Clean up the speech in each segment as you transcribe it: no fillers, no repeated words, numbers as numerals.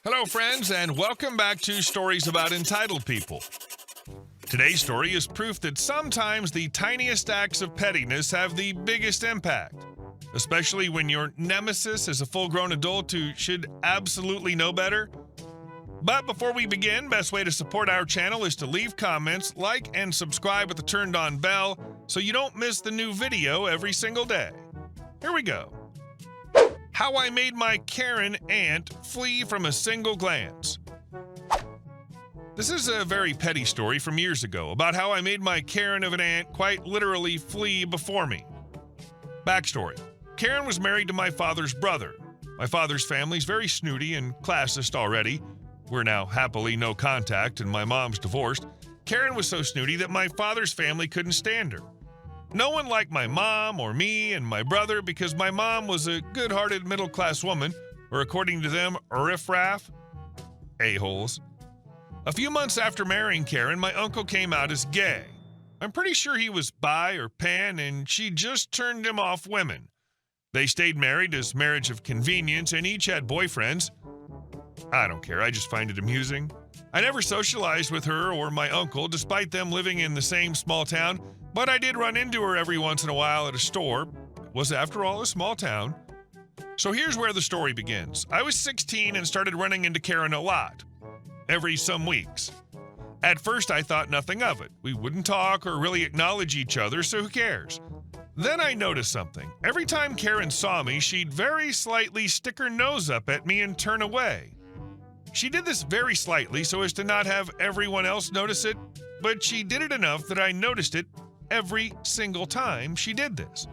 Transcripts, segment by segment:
Hello, friends, and welcome back to Stories About Entitled People. Today's story is proof that sometimes the tiniest acts of pettiness have the biggest impact, especially when your nemesis is a full-grown adult who should absolutely know better. But before we begin, best way to support our channel is to leave comments, like, and subscribe with the turned-on bell so you don't miss the new video every single day. Here we go. How I made my Karen aunt flee from a single glance. This is a very petty story from years ago about how I made my Karen of an aunt quite literally flee before me. Backstory. Karen was married to my father's brother. My father's family's very snooty and classist already. We're now happily no contact and my mom's divorced. Karen was so snooty that my father's family couldn't stand her. No one liked my mom or me and my brother because my mom was a good-hearted middle-class woman, or according to them, riffraff, a-holes. A few months after marrying Karen, my uncle came out as gay. I'm pretty sure he was bi or pan, and she just turned him off women. They stayed married as marriage of convenience and each had boyfriends. I don't care, I just find it amusing. I never socialized with her or my uncle, despite them living in the same small town, but I did run into her every once in a while at a store. It was, after all, a small town. So here's where the story begins. I was 16 and started running into Karen a lot, every some weeks. At first, I thought nothing of it. We wouldn't talk or really acknowledge each other, so who cares? Then I noticed something. Every time Karen saw me, she'd very slightly stick her nose up at me and turn away. She did this very slightly so as to not have everyone else notice it, but she did it enough that I noticed it every single time she did this.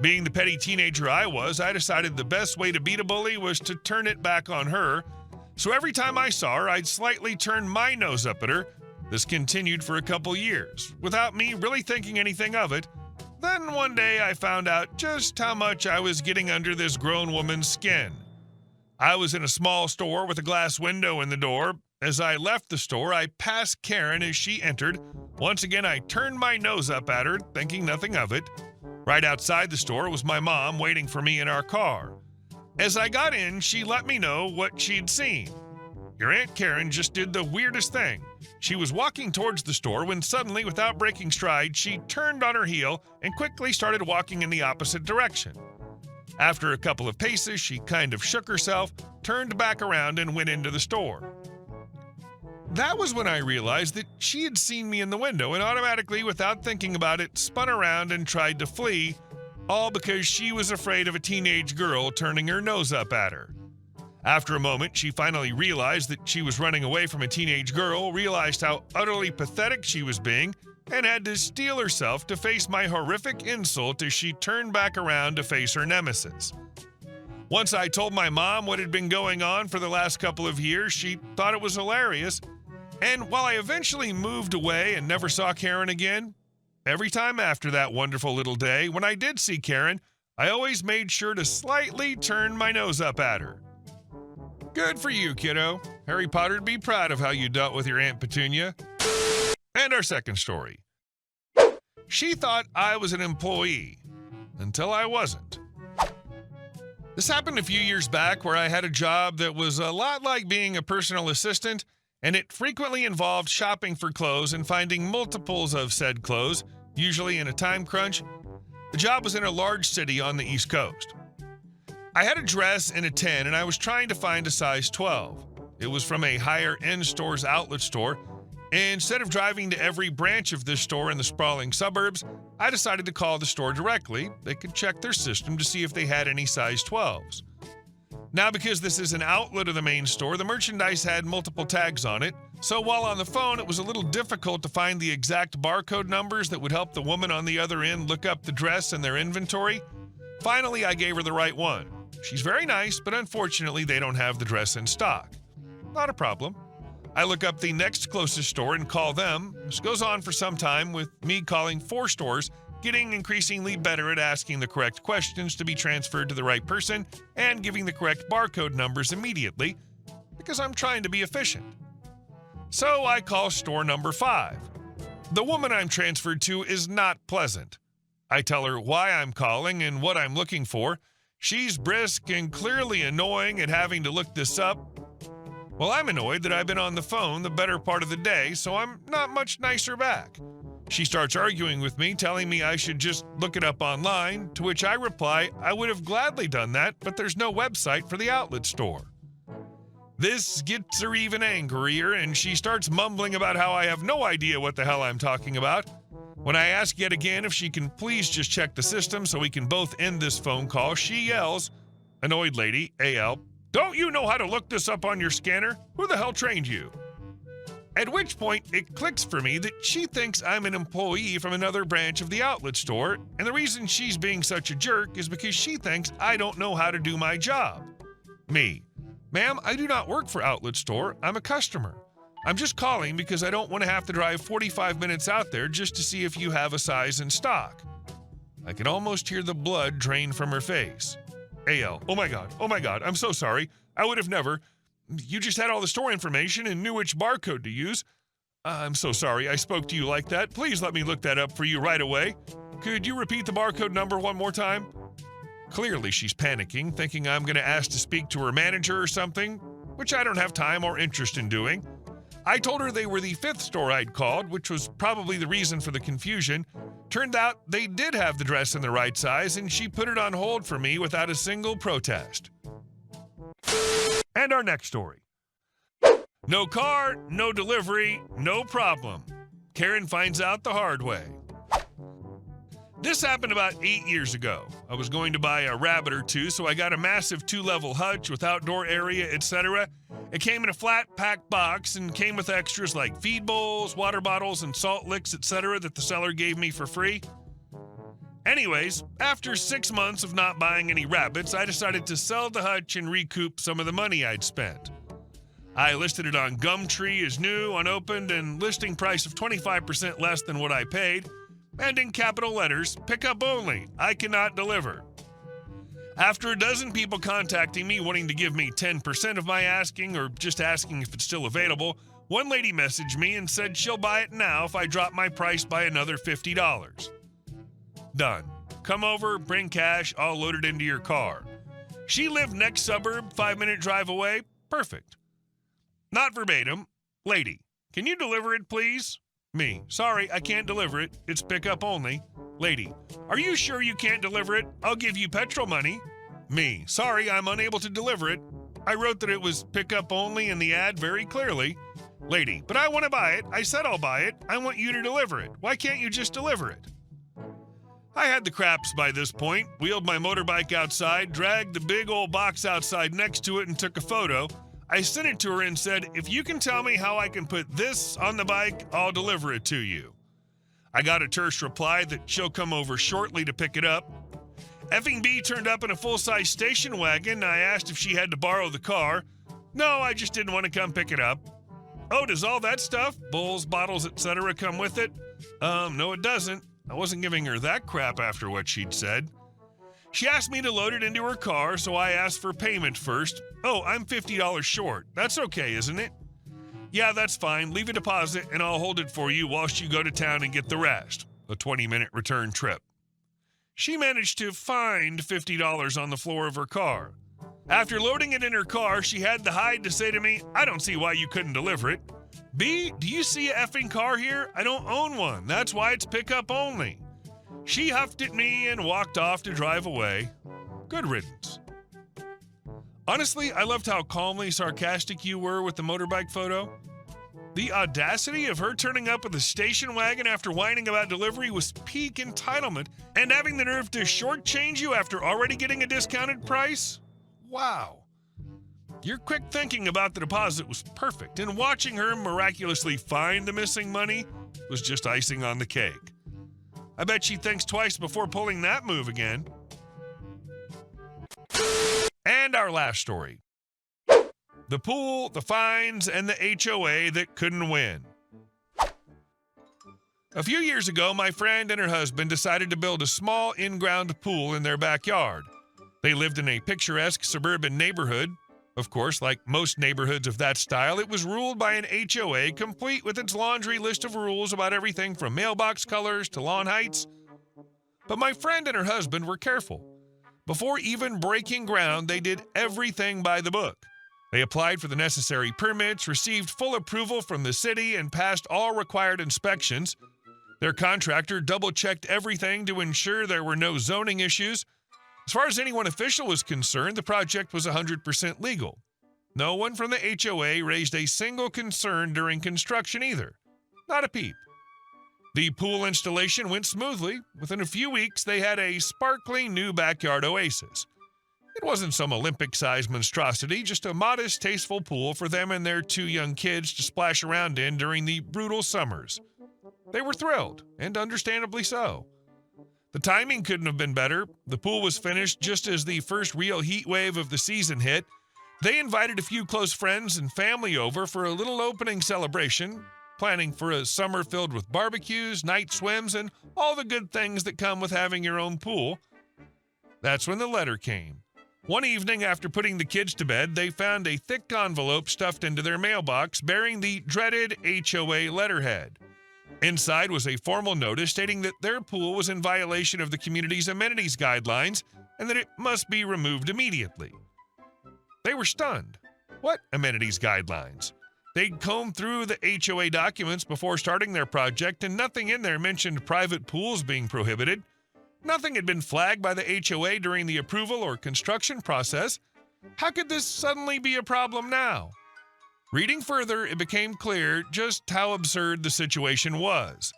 Being the petty teenager I was, I decided the best way to beat a bully was to turn it back on her. So every time I saw her, I'd slightly turn my nose up at her. This continued for a couple years, without me really thinking anything of it. Then one day I found out just how much I was getting under this grown woman's skin. I was in a small store with a glass window in the door. As I left the store, I passed Karen as she entered. Once again, I turned my nose up at her, thinking nothing of it. Right outside the store was my mom waiting for me in our car. As I got in, she let me know what she'd seen. Your Aunt Karen just did the weirdest thing. She was walking towards the store when suddenly, without breaking stride, she turned on her heel and quickly started walking in the opposite direction. After a couple of paces, she kind of shook herself, turned back around, and went into the store. That was when I realized that she had seen me in the window and automatically, without thinking about it, spun around and tried to flee, all because she was afraid of a teenage girl turning her nose up at her. After a moment, she finally realized that she was running away from a teenage girl, realized how utterly pathetic she was being, and had to steel herself to face my horrific insult as she turned back around to face her nemesis. Once I told my mom what had been going on for the last couple of years, she thought it was hilarious. And while I eventually moved away and never saw Karen again, every time after that wonderful little day, when I did see Karen, I always made sure to slightly turn my nose up at her. Good for you, kiddo. Harry Potter'd be proud of how you dealt with your Aunt Petunia. And our second story. She thought I was an employee, until I wasn't. This happened a few years back where I had a job that was a lot like being a personal assistant, and it frequently involved shopping for clothes and finding multiples of said clothes, usually in a time crunch. The job was in a large city on the East Coast. I had a dress in a 10 and I was trying to find a size 12. It was from a higher-end store's outlet store, and instead of driving to every branch of this store in the sprawling suburbs, I decided to call the store directly. They could check their system to see if they had any size 12s. Now, because this is an outlet of the main store, the merchandise had multiple tags on it, so while on the phone it was a little difficult to find the exact barcode numbers that would help the woman on the other end look up the dress in their inventory. Finally, I gave her the right one. She's very nice, but unfortunately they don't have the dress in stock. Not a problem. I look up the next closest store and call them. This goes on for some time, with me calling 4 stores, getting increasingly better at asking the correct questions to be transferred to the right person and giving the correct barcode numbers immediately, because I'm trying to be efficient. So I call store number 5. The woman I'm transferred to is not pleasant. I tell her why I'm calling and what I'm looking for. She's brisk and clearly annoying at having to look this up. Well, I'm annoyed that I've been on the phone the better part of the day, so I'm not much nicer back. She starts arguing with me, telling me I should just look it up online, to which I reply, I would have gladly done that, but there's no website for the outlet store. This gets her even angrier, and she starts mumbling about how I have no idea what the hell I'm talking about. When I ask yet again if she can please just check the system so we can both end this phone call, she yells, "Annoyed lady, AL, don't you know how to look this up on your scanner? Who the hell trained you?" At which point, it clicks for me that she thinks I'm an employee from another branch of the outlet store, and the reason she's being such a jerk is because she thinks I don't know how to do my job. Me: "Ma'am, I do not work for outlet store. I'm a customer. I'm just calling because I don't want to have to drive 45 minutes out there just to see if you have a size in stock." I could almost hear the blood drain from her face. AL: oh my God, I'm so sorry. I would have never. You just had all the store information and knew which barcode to use. I'm so sorry I spoke to you like that. Please let me look that up for you right away. Could you repeat the barcode number one more time? Clearly she's panicking, thinking I'm going to ask to speak to her manager or something, which I don't have time or interest in doing. I told her they were the fifth store I'd called, which was probably the reason for the confusion. Turned out they did have the dress in the right size, and she put it on hold for me without a single protest. And our next story. No car, no delivery, no problem. Karen finds out the hard way. This happened about 8 years ago. I was going to buy a rabbit or two, so I got a massive 2-level hutch with outdoor area, etc. It came in a flat pack box and came with extras like feed bowls, water bottles, and salt licks, etc. that the seller gave me for free. Anyways, after 6 months of not buying any rabbits, I decided to sell the hutch and recoup some of the money I'd spent. I listed it on Gumtree as new, unopened, and listing price of 25% less than what I paid. And in capital letters, pickup only, I cannot deliver. After a dozen people contacting me wanting to give me 10% of my asking or just asking if it's still available, one lady messaged me and said she'll buy it now if I drop my price by another $50. Done. Come over, bring cash, I'll load it into your car. She lived next suburb, 5-minute drive away, perfect. Not verbatim. Lady, can you deliver it, please? Me: sorry, I can't deliver it. It's pickup only. Lady: are you sure you can't deliver it? I'll give you petrol money. Me: sorry, I'm unable to deliver it. I wrote that it was pickup only in the ad very clearly. Lady: but I want to buy it. I said I'll buy it. I want you to deliver it. Why can't you just deliver it? I had the craps by this point, wheeled my motorbike outside, dragged the big old box outside next to it and took a photo. I sent it to her and said, if you can tell me how I can put this on the bike, I'll deliver it to you. I got a terse reply that she'll come over shortly to pick it up. Effing B turned up in a full-size station wagon. I asked if she had to borrow the car. No, I just didn't want to come pick it up. Oh, does all that stuff, bowls, bottles, etc., come with it? No, it doesn't. I wasn't giving her that crap after what she'd said. She asked me to load it into her car, so I asked for payment first. Oh, I'm $50 short. That's okay, isn't it? Yeah, that's fine. Leave a deposit and I'll hold it for you whilst you go to town and get the rest. A 20-minute return trip. She managed to find $50 on the floor of her car. After loading it in her car, she had the hide to say to me, I don't see why you couldn't deliver it. B, do you see a effing car here? I don't own one. That's why it's pickup only. She huffed at me and walked off to drive away. Good riddance. Honestly, I loved how calmly sarcastic you were with the motorbike photo. The audacity of her turning up with a station wagon after whining about delivery was peak entitlement, and having the nerve to shortchange you after already getting a discounted price? Wow. Your quick thinking about the deposit was perfect, and watching her miraculously find the missing money was just icing on the cake. I bet she thinks twice before pulling that move again. And our last story. The pool, the fines, and the HOA that couldn't win. A few years ago, my friend and her husband decided to build a small in-ground pool in their backyard. They lived in a picturesque suburban neighborhood. Of course, like most neighborhoods of that style, it was ruled by an HOA, complete with its laundry list of rules about everything from mailbox colors to lawn heights. But my friend and her husband were careful. Before even breaking ground, they did everything by the book. They applied for the necessary permits, received full approval from the city, and passed all required inspections. Their contractor double-checked everything to ensure there were no zoning issues. As far as anyone official was concerned, the project was 100% legal. No one from the HOA raised a single concern during construction either. Not a peep. The pool installation went smoothly. Within a few weeks, they had a sparkling new backyard oasis. It wasn't some Olympic-sized monstrosity, just a modest, tasteful pool for them and their 2 young kids to splash around in during the brutal summers. They were thrilled, and understandably so. The timing couldn't have been better. The pool was finished just as the first real heat wave of the season hit. They invited a few close friends and family over for a little opening celebration, planning for a summer filled with barbecues, night swims, and all the good things that come with having your own pool. That's when the letter came. One evening after putting the kids to bed, they found a thick envelope stuffed into their mailbox bearing the dreaded HOA letterhead. Inside was a formal notice stating that their pool was in violation of the community's amenities guidelines and that it must be removed immediately. They were stunned. What amenities guidelines? They'd combed through the HOA documents before starting their project, and nothing in there mentioned private pools being prohibited. Nothing had been flagged by the HOA during the approval or construction process. How could this suddenly be a problem now? Reading further, it became clear just how absurd the situation was.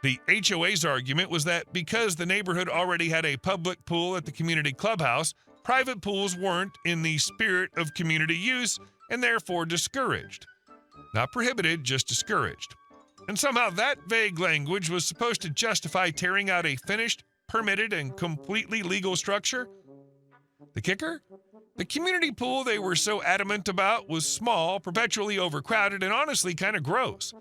The HOA's argument was that because the neighborhood already had a public pool at the community clubhouse, private pools weren't in the spirit of community use and therefore discouraged. Not prohibited, just discouraged. And somehow that vague language was supposed to justify tearing out a finished, permitted, and completely legal structure? The kicker? The community pool they were so adamant about was small, perpetually overcrowded, and honestly kind of gross.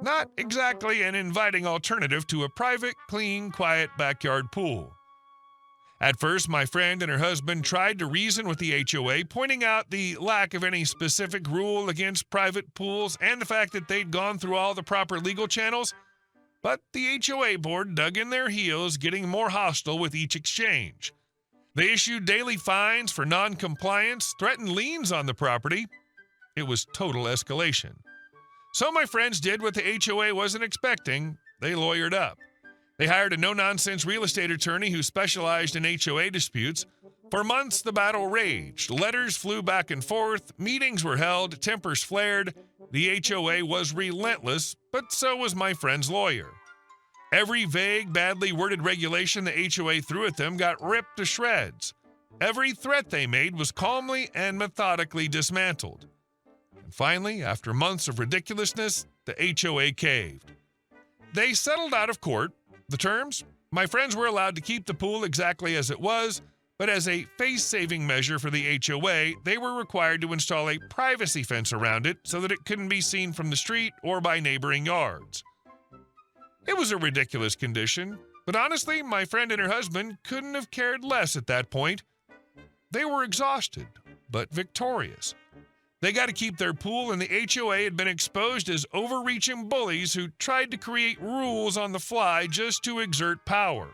Not exactly an inviting alternative to a private, clean, quiet backyard pool. At first, my friend and her husband tried to reason with the HOA, pointing out the lack of any specific rule against private pools and the fact that they'd gone through all the proper legal channels. But the HOA board dug in their heels, getting more hostile with each exchange. They issued daily fines for non-compliance, threatened liens on the property. It was total escalation. So my friends did what the HOA wasn't expecting. They lawyered up. They hired a no-nonsense real estate attorney who specialized in HOA disputes. For months, the battle raged. Letters flew back and forth, meetings were held, tempers flared. The HOA was relentless, but so was my friend's lawyer. Every vague, badly worded regulation the HOA threw at them got ripped to shreds. Every threat they made was calmly and methodically dismantled. And finally, after months of ridiculousness, the HOA caved. They settled out of court. The terms? My friends were allowed to keep the pool exactly as it was, but as a face-saving measure for the HOA, they were required to install a privacy fence around it so that it couldn't be seen from the street or by neighboring yards. It was a ridiculous condition, but honestly, my friend and her husband couldn't have cared less at that point. They were exhausted, but victorious. They got to keep their pool, and the HOA had been exposed as overreaching bullies who tried to create rules on the fly just to exert power.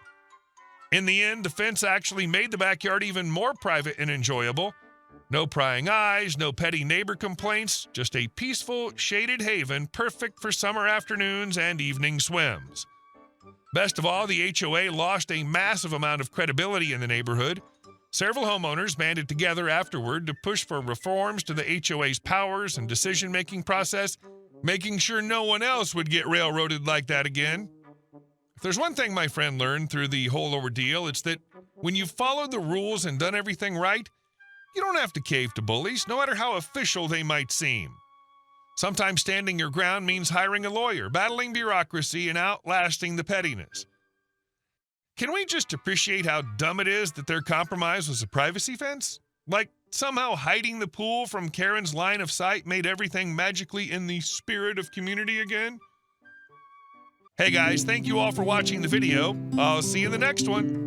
In the end, the fence actually made the backyard even more private and enjoyable. No prying eyes, no petty neighbor complaints, just a peaceful, shaded haven perfect for summer afternoons and evening swims. Best of all, the HOA lost a massive amount of credibility in the neighborhood. Several homeowners banded together afterward to push for reforms to the HOA's powers and decision-making process, making sure no one else would get railroaded like that again. If there's one thing my friend learned through the whole ordeal, it's that when you've followed the rules and done everything right, you don't have to cave to bullies, no matter how official they might seem. Sometimes standing your ground means hiring a lawyer, battling bureaucracy, and outlasting the pettiness. Can we just appreciate how dumb it is that their compromise was a privacy fence? Like somehow hiding the pool from Karen's line of sight made everything magically in the spirit of community again? Hey guys, thank you all for watching the video. I'll see you in the next one.